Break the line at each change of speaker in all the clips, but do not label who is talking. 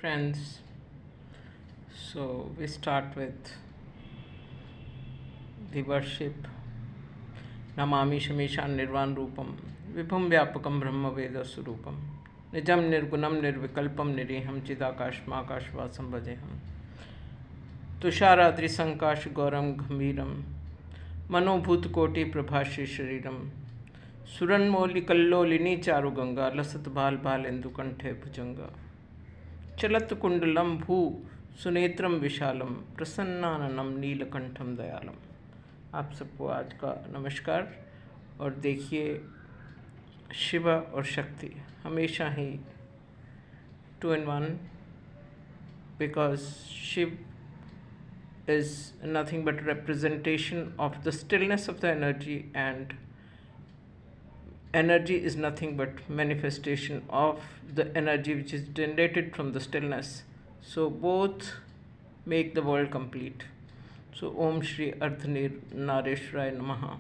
Friends, so we start with the worship Namami Shamishan Nirvan Rupam Vibhum Vyapakam Brahma Veda Surupam Nijam Nirgunam Nirvikalpam Niriham Chidakashmakashvasam Bhajeham तुषाराद्रि संकाश गौरम गंभीरम मनोभूत कोटि प्रभाषी शरीरम सुरन्मौलि कल्लोलिनी चारु गंगा लसत भाल भाल इंदु कंठे भुजंगा चलत कुंडलम भू सुनेत्रम विशालम प्रसन्नाननम नीलकंठम दयालम। आप सबको आज का नमस्कार। और देखिए, शिव और शक्ति हमेशा ही two in one, because Shiva is nothing but representation of the stillness of the energy, and energy is nothing but manifestation of the energy which is generated from the stillness. So both make the world complete. So Om Shri Ardhanareshwaraya Namaha,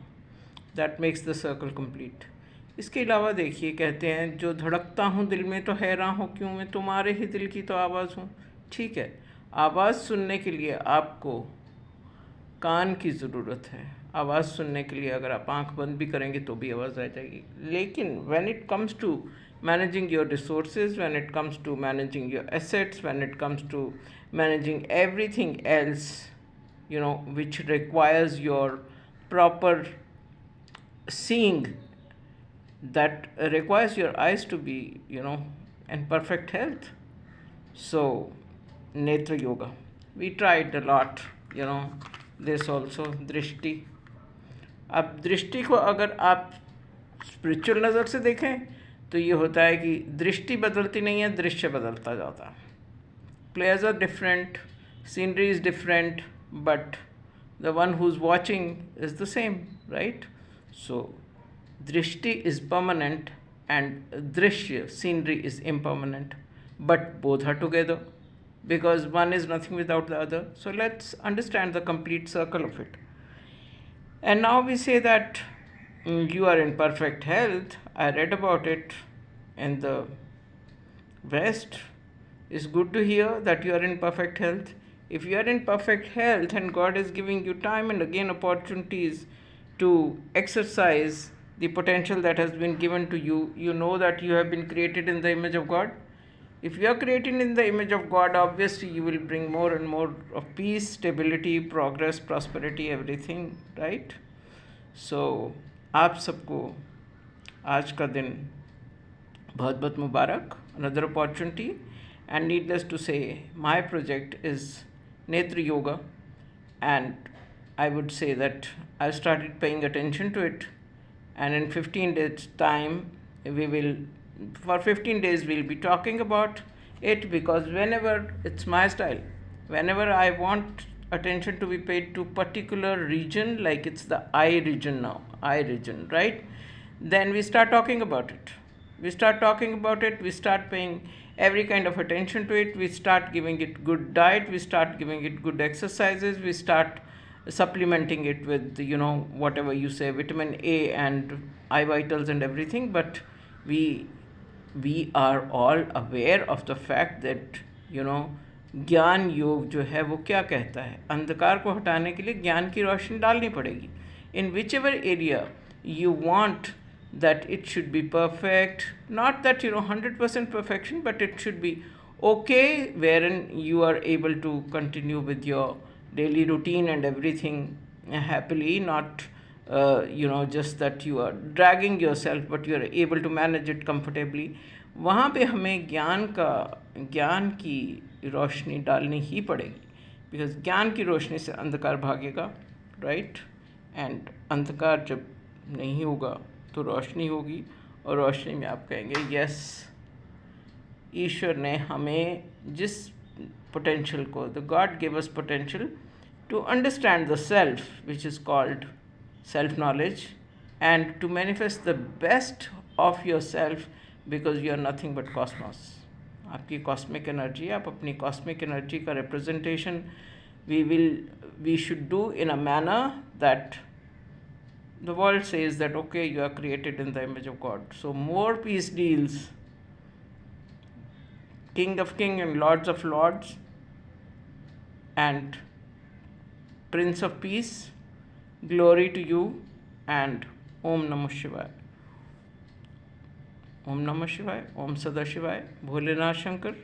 that makes the circle complete. इसके अलावा देखिए, कहते हैं जो धड़कता हूँ दिल में तो हैरान हो क्यों, मैं तुम्हारे ही दिल की तो आवाज़ हूँ। ठीक है, आवाज़ सुनने के लिए आपको कान की ज़रूरत है। आवाज़ सुनने के लिए अगर आप आंख बंद भी करेंगे तो भी आवाज़ आ जाएगी। लेकिन when it comes to managing your resources, when it comes to managing your assets, when it comes to managing everything else, which requires your proper seeing, that requires your eyes to be, in perfect health. So, Netra Yoga. We tried a lot, this also, दृष्टि। अब दृष्टि को अगर आप spiritual नज़र से देखें तो ये होता है कि दृष्टि बदलती नहीं है, दृश्य बदलता जाता है। Players are different, scenery is different, but the one who is watching is the same, right? So दृष्टि is permanent and drishya, scenery, is impermanent, but both are together because one is nothing without the other. So let's understand the complete circle of it. And now we say that you are in perfect health. I read about it in the West. It's good to hear that you are in perfect health. If you are in perfect health and God is giving you time and again opportunities to exercise the potential that has been given to you, you know that you have been created in the image of God. If you are created in the image of God, obviously you will bring more and more of peace, stability, progress, prosperity, everything, right? So आप सबको आज का दिन बहुत बहुत मुबारक, another opportunity. And needless to say, my project is Netra Yoga, and I would say that I started paying attention to it, and in 15 days time for 15 days we'll be talking about it, because whenever it's my style, whenever I want attention to be paid to particular region, like it's the eye region now, eye region, right? Then we start talking about it. We start paying every kind of attention to it. We start giving it good diet, we start giving it good exercises, we start supplementing it with, whatever you say, vitamin A and eye vitals and everything. But we are all aware of the fact that, ज्ञान योग जो है वो क्या कहता है, अंधकार को हटाने के लिए ज्ञान की रोशनी डालनी पड़ेगी। In whichever area you want that it should be perfect, not that 100% perfection, but it should be okay, wherein you are able to continue with your daily routine and everything happily, not just that you are dragging yourself, but you are able to manage it comfortably. वहाँ पे हमें ज्ञान की रोशनी डालनी ही पड़ेगी, because ज्ञान की रोशनी से अंधकार भागेगा, राइट? एंड अंधकार जब नहीं होगा तो रोशनी होगी, और रोशनी में आप कहेंगे यस, ईश्वर ने हमें जिस पोटेंशियल को, the god give us potential to understand the self which is called self knowledge, and to manifest the best of your self, because you are nothing but cosmos. आपकी कॉस्मिक एनर्जी, आप अपनी cosmic energy का representation we should do in a manner that the world says that okay, you are created in the image of God. So more peace deals King of Kings and Lords of Lords, and Prince of Peace, glory to you, and Om Namah Shivaya. Om Namah Shivaya, Om Sadashivaya, Bholenath Shankar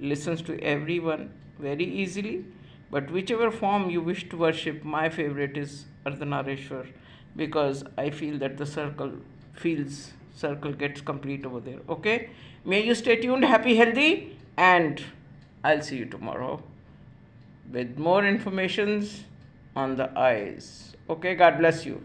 listens to everyone very easily, but whichever form you wish to worship, my favorite is Ardhanareshwar, because I feel that the circle gets complete over there. Okay? May you stay tuned, happy, healthy, and I'll see you tomorrow with more informations on the eyes. Okay? God bless you.